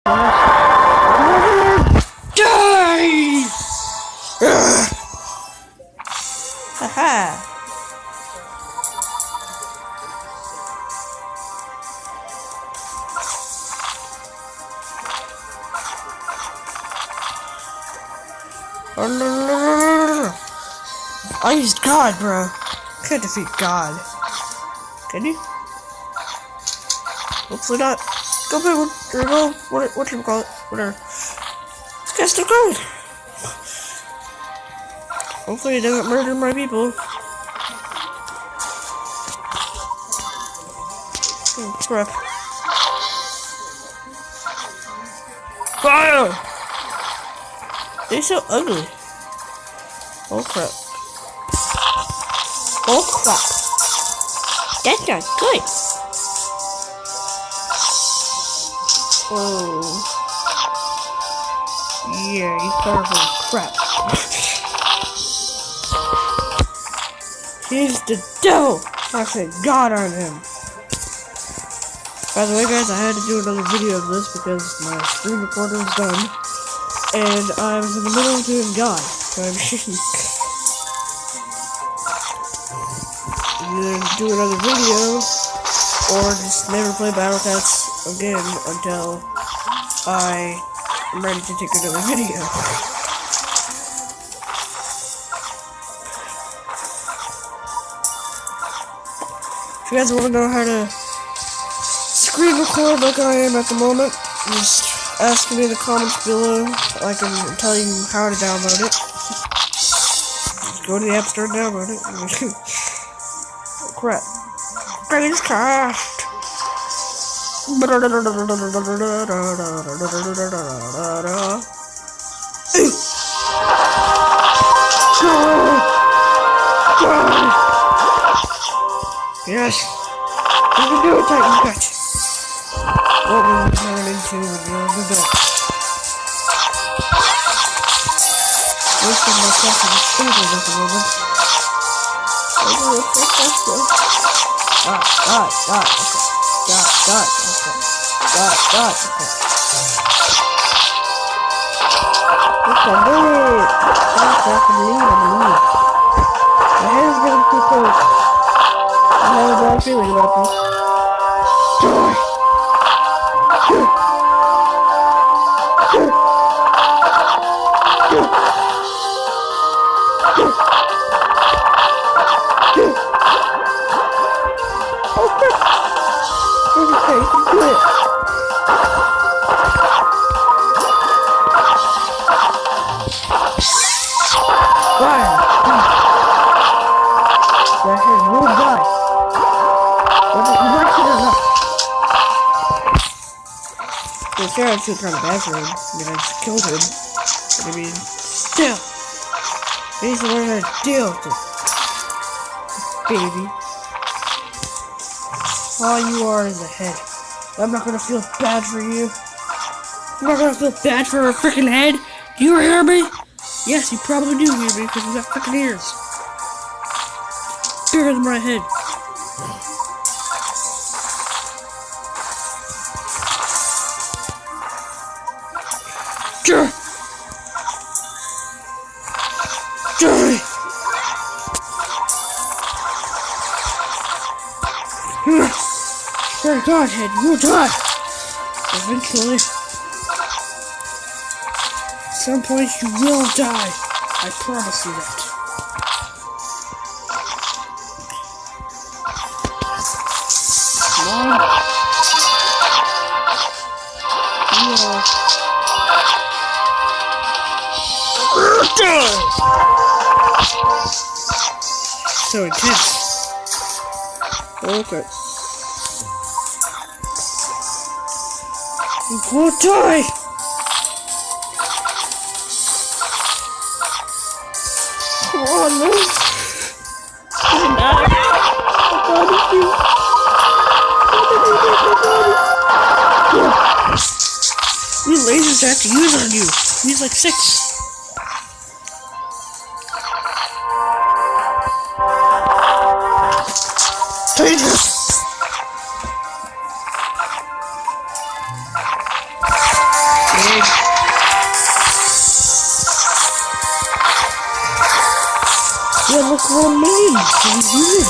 Die! Haha! I used God, bro. Can't defeat God. Can you? Hopefully not. Go back, or go, what you call it? Whatever. This guy's still going. Hopefully he doesn't murder my people. Oh, crap. Fire! They're so ugly. Oh crap. Oh crap. That's not good. Oh. Yeah, he's powerful crap. He's the devil. I said God on him. By the way, guys, I had to do another video of this because my screen recorder is done. And I was in the middle of doing God. So I'm either do another video or just never play Battle Cats again until I am ready to take another video. If you guys want to know how to screen record like I am at the moment, just ask me in the comments below. I can tell you how to download it. Just go to the App Store and download it. Oh, crap. Brains crashed. Yes. You can do it, Titan Cut. What will we turn into when you're an adult? Wasting myself in the stables at the moment. What's that doing? Stop and leave, I believe. My head's getting too close. I have a bad feeling about this. Die! Oh crap! Okay, you can do it! Fire! That head will die! Whether you like it or not! Well, sure, I feel kind of bad for him. I mean, I just killed him. But I mean, still! He needs to learn how to deal with it. Baby. All you are is a head. I'm not gonna feel bad for you. I'm not gonna feel bad for a freaking head. Do you hear me? Yes, you probably do hear me because you got freaking ears. Bigger than my head. Die! Swear to God, head, you will die! Eventually. At some point, you will die. I promise you that. Come on. So intense. Okay. You won't die! Come on, man. I'm not. These lasers have to use on you. He's like 6. Dangerous! Yeah, look what I mean. He's here.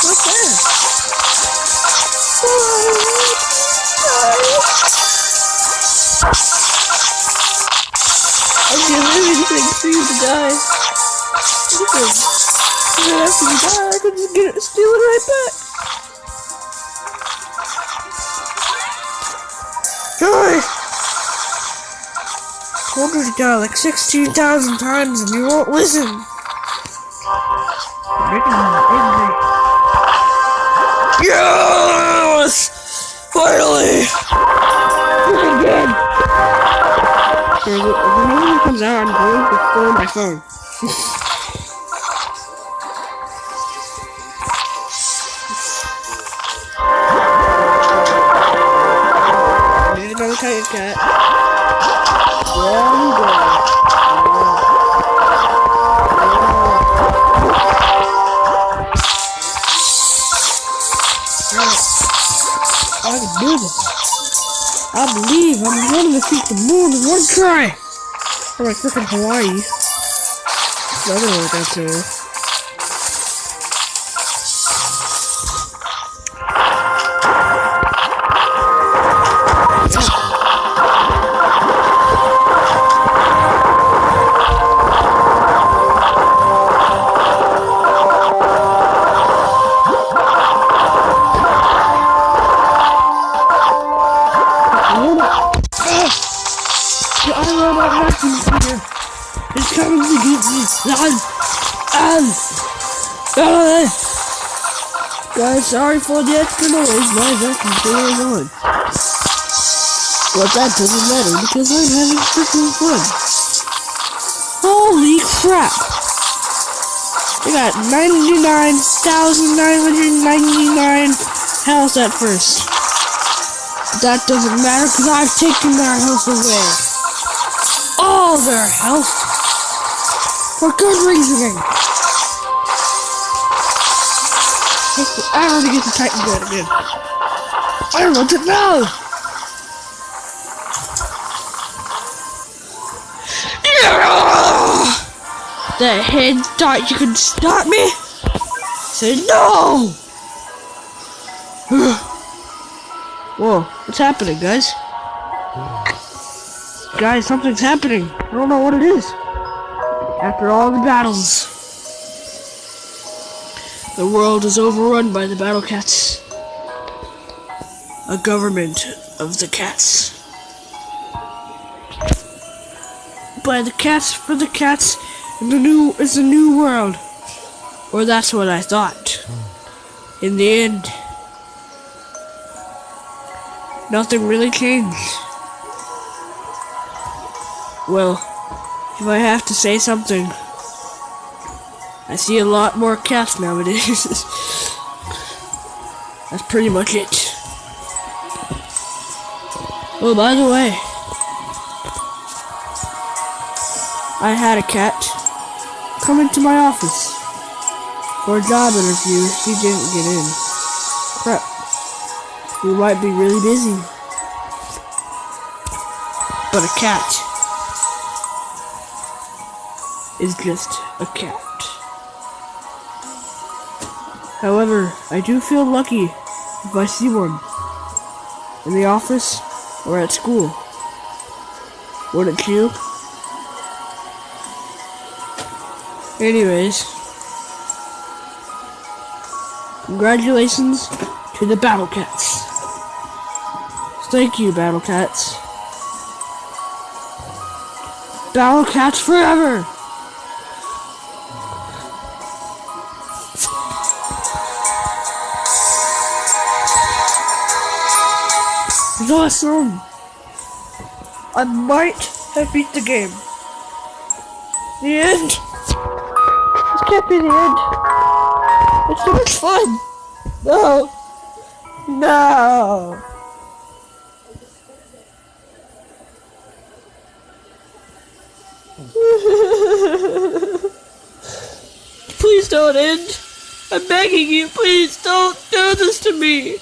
Look there. I'd give anything for you to die. Anything. Even after you die, I could just get it, steal it right back. Joy! Told you to die like 16,000 times and you won't listen. You're making me angry. Yes! Finally! Again! The moment it comes out, I'm going to throw my phone. I need another Titan cat. There we go. I can do this. I believe I'm going to defeat the moon in one try. I'm like freaking Hawaii. I don't know what that's for. It's coming to get me. Guys, sorry for the extra noise. My vacuum is on. But that doesn't matter because I'm having freaking fun. Holy crap! I got 99,999 health at first. That doesn't matter because I've taken their health away. All their health. For good reasoning. I want to get the Titan gun again. I want it now. The head thought you could stop me? Say no! Whoa, what's happening, guys? Guys, something's happening. I don't know what it is. After all the battles, the world is overrun by the battle cats. A government of the cats. By the cats, for the cats, and it's a new world. Or that's what I thought. In the end, nothing really changed. Well, if I have to say something, I see a lot more cats nowadays. That's pretty much it. Oh, by the way, I had a cat come into my office for a job interview. She didn't get in. Crap. We might be really busy. But a cat is just a cat. However, I do feel lucky if I see one in the office or at school. Wouldn't you? Anyways, congratulations to the Battle Cats. Thank you, Battle Cats. Battle Cats forever! It's awesome! I might have beat the game. The end! This can't be the end. It's so much fun! No! No! Please don't end! I'm begging you, please don't do this to me!